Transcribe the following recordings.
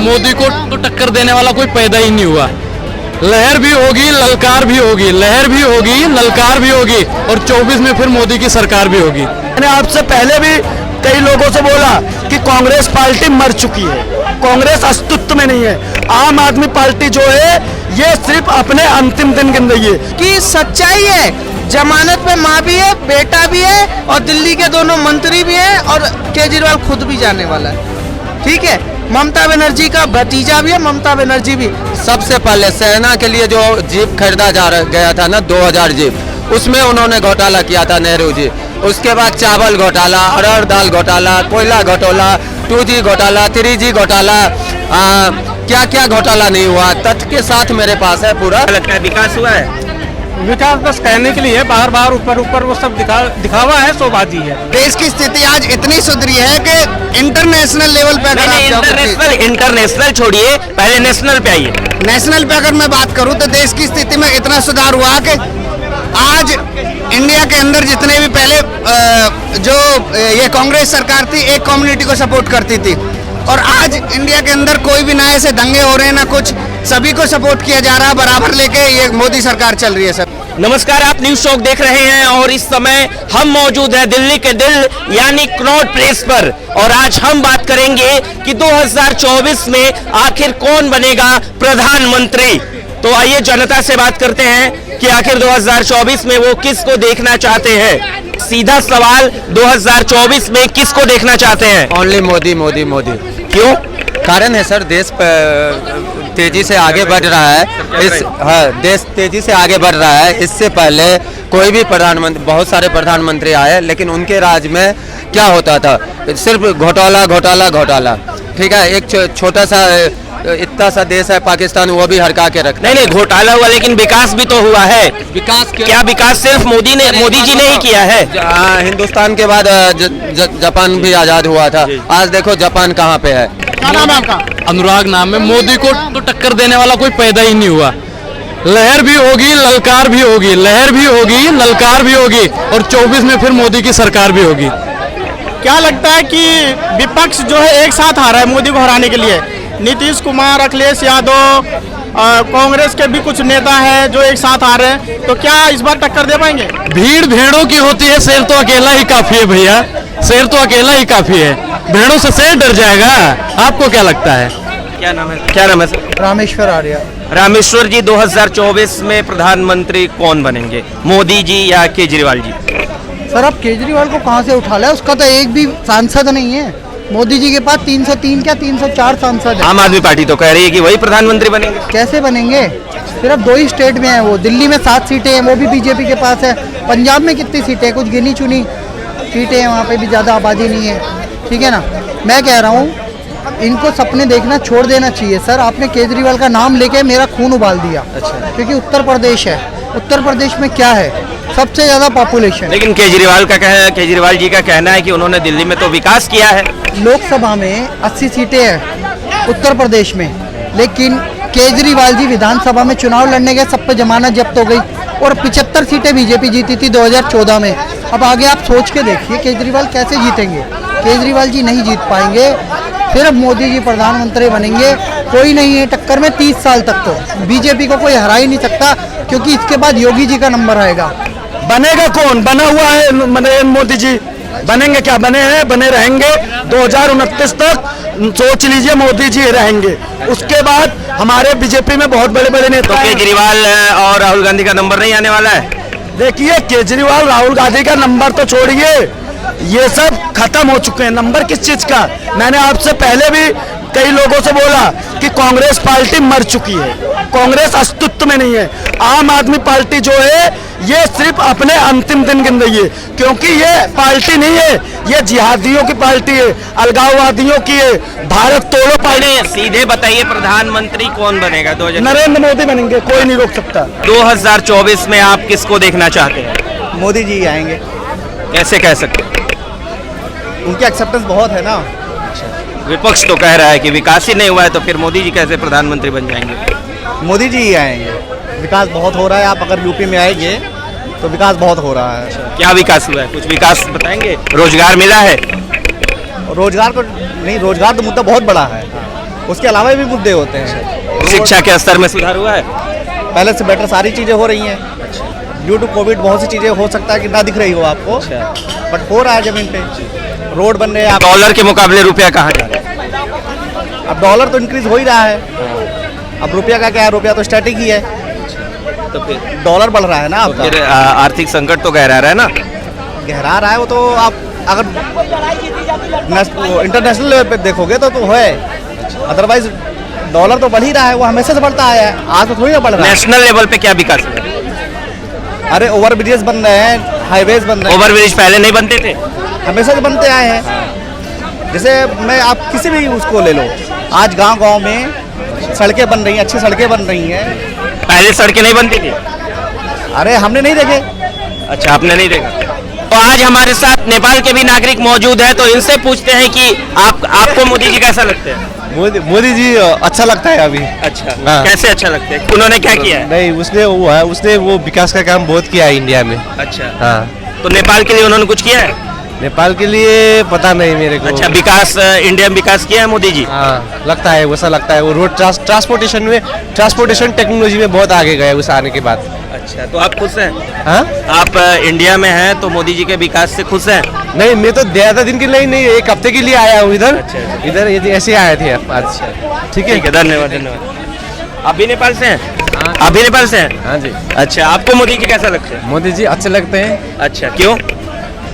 मोदी को तो टक्कर देने वाला कोई पैदा ही नहीं हुआ। लहर भी होगी, ललकार भी होगी, लहर भी होगी, ललकार भी होगी, और 24 में फिर मोदी की सरकार भी होगी। मैंने आपसे पहले भी कई लोगों से बोला कि कांग्रेस पार्टी मर चुकी है, कांग्रेस अस्तित्व में नहीं है। आम आदमी पार्टी जो है ये सिर्फ अपने अंतिम दिन गिन रही है। कि सच्चाई है, जमानत पे माँ भी है, बेटा भी है, और दिल्ली के दोनों मंत्री भी हैं, और केजरीवाल खुद भी जाने वाला है। ठीक है, ममता बनर्जी का भतीजा भी है, ममता बनर्जी भी। सबसे पहले सेना के लिए जो जीप खरीदा गया था ना, 2000 जीप, उसमें उन्होंने घोटाला किया था नेहरू जी। उसके बाद चावल घोटाला, अरहर दाल घोटाला, कोयला घोटाला, 2G घोटाला, 3G घोटाला, क्या क्या घोटाला नहीं हुआ। तथ्य के साथ मेरे पास है पूरा। लगता है विकास हुआ है? विकास बस कहने के लिए बार बार ऊपर वो सब दिखावा है, शोबाजी है। देश की स्थिति आज इतनी सुधरी है कि इंटरनेशनल लेवल पे इंटरनेशनल छोड़िए, पहले नेशनल पे आइए। नेशनल पे अगर मैं बात करूं तो देश की स्थिति में इतना सुधार हुआ कि आज इंडिया के अंदर जितने भी पहले जो ये कांग्रेस सरकार थी, एक कम्युनिटी को सपोर्ट करती थी, और आज इंडिया के अंदर कोई भी ना ऐसे दंगे हो रहे हैं ना कुछ, सभी को सपोर्ट किया जा रहा है बराबर लेके। ये मोदी सरकार चल रही है सर। नमस्कार, आप न्यूज चौक देख रहे हैं और इस समय हम मौजूद हैं दिल्ली के दिल यानी कनॉट प्लेस पर, और आज हम बात करेंगे कि 2024 में आखिर कौन बनेगा प्रधानमंत्री। तो आइए जनता से बात करते हैं कि आखिर 2024 में वो किसको देखना चाहते हैं। सीधा सवाल, 2024 में किसको देखना चाहते हैं? ओनली मोदी, मोदी, मोदी। क्यों? कारण है सर, देश तेजी से आगे बढ़ रहा है। देश तेजी से आगे बढ़ रहा है। इससे पहले कोई भी प्रधानमंत्री, बहुत सारे प्रधानमंत्री आए, लेकिन उनके राज में क्या होता था? सिर्फ घोटाला घोटाला घोटाला। ठीक है, एक छोटा सा इतना सा देश है पाकिस्तान, वो भी हरका के रख। नहीं, घोटाला हुआ लेकिन विकास भी तो हुआ है। विकास क्या विकास सिर्फ मोदी जी ने ही किया है? हिंदुस्तान के बाद जापान भी आजाद हुआ था। आज देखो जापान कहाँ पे है। क्या नाम है आपका? अनुराग नाम है। मोदी को तो टक्कर देने वाला कोई पैदा ही नहीं हुआ। लहर भी होगी, ललकार भी होगी, लहर भी होगी, ललकार भी होगी, और 24 में फिर मोदी की सरकार भी होगी। क्या लगता है कि विपक्ष जो है एक साथ आ रहा है मोदी को हराने के लिए? नीतीश कुमार, अखिलेश यादव, कांग्रेस के भी कुछ नेता हैं जो एक साथ आ रहे हैं, तो क्या इस बार टक्कर दे पाएंगे? भीड़ भेड़ों की होती है, शेर तो अकेला ही काफी है भैया, शेर तो अकेला ही काफी है। भेड़ों से शेर डर जाएगा? आपको क्या लगता है? क्या नाम है? क्या नाम है सर? रामेश्वर आर्या। रामेश्वर जी, 2024 में प्रधानमंत्री कौन बनेंगे, मोदी जी या केजरीवाल जी? सर अब केजरीवाल को कहाँ से उठा लिया? उसका तो एक भी सांसद नहीं है। मोदी जी के पास 303 क्या 304 सांसद है। आम आदमी पार्टी तो कह रही है कि वही प्रधानमंत्री बनेंगे। कैसे बनेंगे? सिर्फ 2 ही स्टेट में है वो। दिल्ली में 7 सीटें हैं, वो भी बीजेपी के पास है। पंजाब में कितनी सीटें? कुछ गिनी चुनी सीटें हैं, वहाँ पे भी ज़्यादा आबादी नहीं है। ठीक है ना, मैं कह रहा हूँ इनको सपने देखना छोड़ देना चाहिए। सर आपने केजरीवाल का नाम लेके मेरा खून उबाल दिया। अच्छा। क्योंकि उत्तर प्रदेश है, उत्तर प्रदेश में क्या है? सबसे ज्यादा पॉपुलेशन। लेकिन केजरीवाल जी का कहना है कि उन्होंने दिल्ली में तो विकास किया है। लोकसभा में 80 सीटें हैं उत्तर प्रदेश में, लेकिन केजरीवाल जी विधानसभा में चुनाव लड़ने गए, सब पे जमानत जब्त हो गई, और 75 सीटें बीजेपी जीती थी 2014 में। अब आगे आप सोच के देखिए केजरीवाल कैसे जीतेंगे। केजरीवाल जी नहीं जीत पाएंगे, सिर्फ मोदी जी प्रधानमंत्री बनेंगे। कोई नहीं है टक्कर में 30 साल तक, तो बीजेपी को कोई हरा ही नहीं सकता, क्योंकि इसके बाद योगी जी का नंबर आएगा। बनेगा कौन? बना हुआ है नरेंद्र मोदी जी। बनेंगे क्या? बने हैं, बने रहेंगे 2029 तक। सोच लीजिए मोदी जी रहेंगे। उसके बाद हमारे बीजेपी में बहुत बड़े बड़े नेता। तो केजरीवाल और राहुल गांधी का नंबर नहीं आने वाला है? देखिए केजरीवाल राहुल गांधी का नंबर तो छोड़िए, ये सब खत्म हो चुके हैं। नंबर किस चीज का? मैंने आपसे पहले भी कई लोगों से बोला कि कांग्रेस पार्टी मर चुकी है, कांग्रेस अस्तित्व में नहीं है। आम आदमी पार्टी जो है ये सिर्फ अपने अंतिम दिन गिन रही है, क्योंकि ये पार्टी नहीं है, ये जिहादियों की पार्टी है, अलगाववादियों की है, भारत तोड़ो पार्टी। सीधे बताइए प्रधानमंत्री कौन बनेगा? नरेंद्र मोदी बनेंगे, कोई नहीं रोक सकता। 2024 में आप किसको देखना चाहते हैं? मोदी जी आएंगे। कैसे कह सकते? उनकी एक्सेप्टेंस बहुत है ना। विपक्ष तो कह रहा है कि विकास ही नहीं हुआ है, तो फिर मोदी जी कैसे प्रधानमंत्री बन जाएंगे? मोदी जी ही आएंगे। विकास बहुत हो रहा है। आप अगर यूपी में आएंगे तो विकास बहुत हो रहा है। क्या विकास हुआ है? कुछ विकास बताएंगे? रोजगार मिला है? रोजगार को नहीं, रोजगार तो मुद्दा बहुत बड़ा है। उसके अलावा भी मुद्दे होते हैं। शिक्षा के स्तर में सुधार हुआ है? पहले से बेटर सारी चीज़ें हो रही हैं। ड्यू टू कोविड बहुत सी चीज़ें हो सकता है कि ना दिख रही हो आपको, बट हो रहा है जमीन पे। रोड बन रहे हैं। डॉलर के मुकाबले रुपया कहाँ जा रहा है? अब डॉलर तो इंक्रीज हो ही रहा है, अब रुपया का क्या है, रुपया तो स्टैटिक ही है, तो फिर डॉलर बढ़ रहा है ना आपका। फिर आर्थिक संकट तो गहरा रहा है ना? गहरा रहा है वो तो, आप अगर इंटरनेशनल लेवल पे देखोगे तो है, अदरवाइज डॉलर तो बढ़ ही रहा है, वो हमेशा से बढ़ता आया है, आज तो थोड़ी ना बढ़ रहा है। नेशनल लेवल पे क्या विकास है? अरे ओवर ब्रिजेस बन रहे हैं, हाईवेज बन रहे हैं। ओवर ब्रिज पहले नहीं बनते थे? हमेशा से बनते आए हैं। जैसे मैं आप किसी भी उसको ले लो, आज गांव-गांव में सड़कें बन रही हैं, अच्छी सड़कें बन रही हैं। पहले सड़कें नहीं बनती थी? अरे हमने नहीं देखे। अच्छा, आपने नहीं देखा। तो आज हमारे साथ नेपाल के भी नागरिक मौजूद हैं, तो इनसे पूछते हैं कि आपको मोदी जी कैसा लगते हैं? मोदी जी अच्छा लगता है अभी। अच्छा, कैसे अच्छा लगता है? उन्होंने क्या किया है? नहीं, उसने वो विकास का काम बहुत किया है इंडिया में। अच्छा, हाँ, तो नेपाल के लिए उन्होंने कुछ किया है? नेपाल के लिए पता नहीं मेरे को। अच्छा, विकास इंडिया में विकास किया है मोदी जी? हाँ, लगता है वैसा लगता है। वो रोड ट्रांसपोर्टेशन टेक्नोलॉजी में बहुत आगे गए उस आने के बाद। अच्छा, तो आप खुश हैं? हाँ, आप इंडिया में हैं तो मोदी जी के विकास से खुश हैं? नहीं, मैं तो ज्यादा दिन के लिए नहीं, एक हफ्ते के लिए आया हूँ इधर। अच्छा। इधर ऐसे आए थे आज। ठीक है, धन्यवाद धन्यवाद। आप भी नेपाल से हैं? आप भी नेपाल से हैं? हाँ जी। अच्छा, आपको मोदी जी कैसा लगता है? मोदी जी अच्छे लगते हैं, अच्छा, क्यों?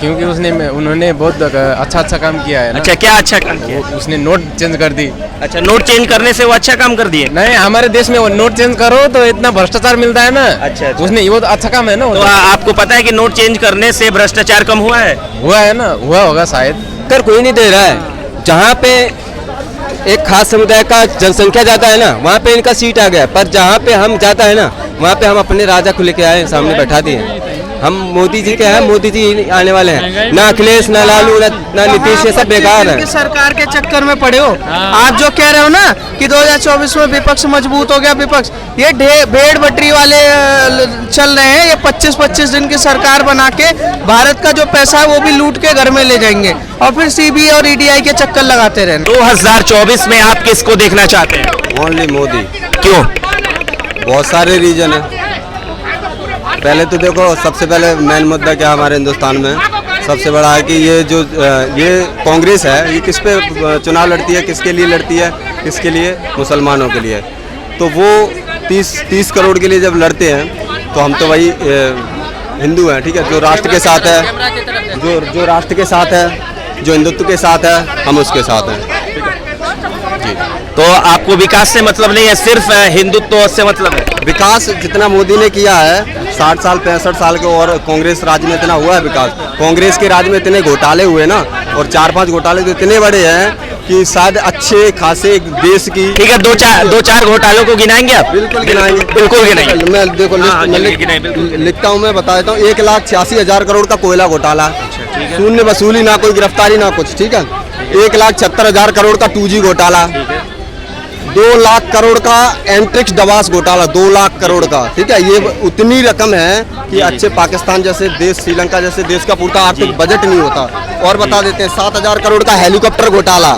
क्योंकि उन्होंने बहुत अच्छा काम किया है ना। अच्छा, क्या अच्छा काम किया? उसने नोट चेंज कर दी। अच्छा, नोट चेंज करने से वो अच्छा काम कर दिए? नहीं, हमारे देश में वो नोट चेंज करो तो इतना भ्रष्टाचार मिलता है ना। अच्छा। उसने वो तो अच्छा काम है ना। तो आपको पता है कि नोट चेंज करने से भ्रष्टाचार कम हुआ है? हुआ है ना, हुआ होगा शायद। कर कोई नहीं दे रहा है। जहाँ पे एक खास समुदाय का जनसंख्या ज्यादा है ना, वहाँ पे इनका सीट आ गया। पर जहाँ पे हम ज्यादा है ना, वहाँ पे हम अपने राजा को लेके आए, सामने बैठा दिए। हम मोदी जी के हैं, मोदी जी आने वाले हैं। ना अखिलेश, ना लालू, ना नीतीश, ये सब बेकार है। सरकार के चक्कर में पड़े हो। आप जो कह रहे हो ना कि 2024 में विपक्ष मजबूत हो गया, विपक्ष ये भेड़ बटरी वाले चल रहे हैं। ये 25-25 दिन की सरकार बना के भारत का जो पैसा है वो भी लूट के घर में ले जाएंगे और फिर सीबीआई और ईडीआई के चक्कर लगाते रहेंगे। 2024 में आप किसको देखना चाहते हैं? ओनली मोदी। क्यों? बहुत सारे रीजन है। पहले तो देखो, सबसे पहले मेन मुद्दा क्या हमारे हिंदुस्तान में सबसे बड़ा है कि ये कांग्रेस है, ये किस पे चुनाव लड़ती है, किसके लिए लड़ती है? किसके लिए? मुसलमानों के लिए। तो वो 30 करोड़ के लिए जब लड़ते हैं तो हम तो वही हिंदू हैं, ठीक है, जो राष्ट्र के साथ है, जो राष्ट्र के साथ है, जो हिंदुत्व के साथ है, हम उसके साथ हैं। जी। तो आपको विकास से मतलब नहीं है, सिर्फ हिंदुत्व से मतलब है? विकास जितना मोदी ने किया है 60 साल 65 साल के, और कांग्रेस राज में इतना हुआ है विकास। कांग्रेस के राज में इतने घोटाले हुए ना, और 4-5 घोटाले तो इतने बड़े हैं कि शायद अच्छे खासे देश की। ठीक है, दो चार घोटालों को गिनाएंगे आप? बिल्कुल गिनाएंगे, बिल्कुल गिनाएंगे। मैं देखो लिखता हूँ, मैं बता देता हूँ। 1,86,000 करोड़ का कोयला घोटाला, शून्य वसूली, ना कोई गिरफ्तारी ना कुछ, ठीक है। 1,76,000 करोड़ का 2G घोटाला, 2 लाख करोड़ का एंट्रिक्स डवास घोटाला, 2 लाख करोड़ का, ठीक है। ये उतनी रकम है कि अच्छे पाकिस्तान जैसे देश, श्रीलंका जैसे देश का पूरा आर्थिक बजट नहीं होता। और बता देते हैं 7,000 करोड़ का हेलीकॉप्टर घोटाला।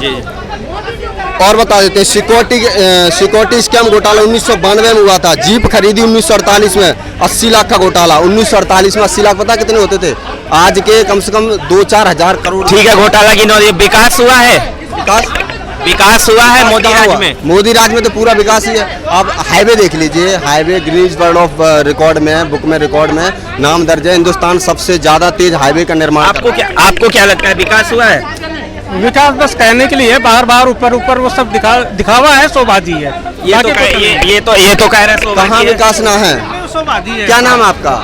और बता देते हैं सिक्योरिटी स्कैम घोटाला 1992 में हुआ था। जीप खरीदी 1948 में, 80 लाख का घोटाला। 1948 में 80 लाख पता कितने होते थे? आज के कम से कम 2-4 हजार करोड़। ठीक है, घोटाला की नौकरी। विकास हुआ है? विकास हुआ है मोदी राज में? मोदी राज में तो पूरा विकास ही है। आप हाईवे देख लीजिए, highway Guinness world of record में, बुक में, रिकॉर्ड में नाम दर्ज है। हिंदुस्तान सबसे ज्यादा तेज हाईवे का निर्माण। आपको क्या लगता है, विकास हुआ है? विकास बस कहने के लिए बार ऊपर वो सब दिखावा है, शोबाजी है। ये तो कह रहे हैं कहाँ विकास ना है? शोबाजी है। क्या नाम है आपका?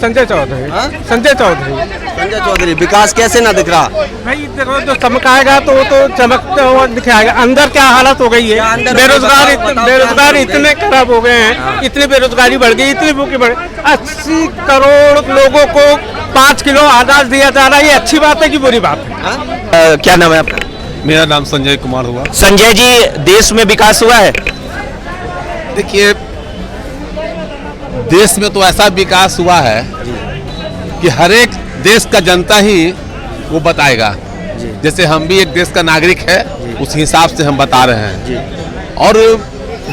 संजय चौधरी। संजय चौधरी। विकास कैसे ना दिख रहा? भाई देखो, जो चमकाएगा तो वो तो चमकता हुआ दिखाएगा। अंदर क्या हालत हो गई है? बेरोजगार इतने खराब हो गए हैं, इतनी बेरोजगारी बढ़ गई, इतनी भूखी बढ़ गई। 80 करोड़ लोगों को 5 किलो अनाज दिया जा रहा है। ये अच्छी बात है कि बुरी बात है? क्या नाम है आपका? मेरा नाम संजय कुमार हुआ। संजय जी, देश में विकास हुआ है? देखिए, देश में तो ऐसा विकास हुआ है कि हर एक देश का जनता ही वो बताएगा। जैसे हम भी एक देश का नागरिक है, उस हिसाब से हम बता रहे हैं। और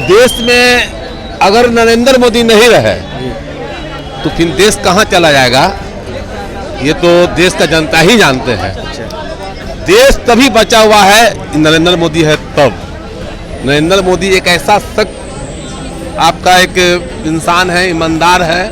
देश में अगर नरेंद्र मोदी नहीं रहे तो फिर देश कहाँ चला जाएगा, ये तो देश का जनता ही जानते हैं। देश तभी बचा हुआ है नरेंद्र मोदी है तब। नरेंद्र मोदी एक ऐसा शख्स, आपका एक इंसान है, ईमानदार है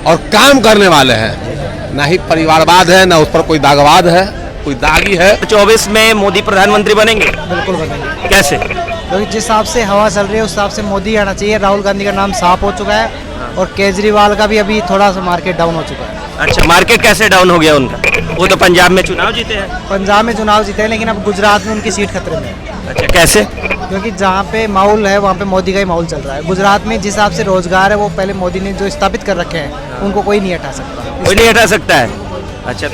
और काम करने वाले हैं। ना ही परिवारवाद है, ना उस पर कोई दागवाद है, कोई दागी है। 24 में मोदी प्रधानमंत्री बनेंगे? बिल्कुल बनेंगे, कैसे? क्योंकि जिस हिसाब से हवा चल रही है उस हिसाब से मोदी आना चाहिए। राहुल गांधी का नाम साफ हो चुका है और केजरीवाल का भी अभी थोड़ा सा मार्केट डाउन हो चुका है। अच्छा, मार्केट कैसे डाउन हो गया उनका? वो तो पंजाब में चुनाव जीते हैं। पंजाब में चुनाव जीते हैं, लेकिन अब गुजरात में उनकी सीट खतरे में है। अच्छा, कैसे? क्योंकि जहाँ पे माहौल है वहाँ पे मोदी का ही माहौल चल रहा है। गुजरात में जिस हिसाब से रोजगार है वो पहले मोदी ने जो स्थापित कर रखे हैं उनको कोई नहीं हटा सकता। कोई नहीं हटा सकता है। अच्छा।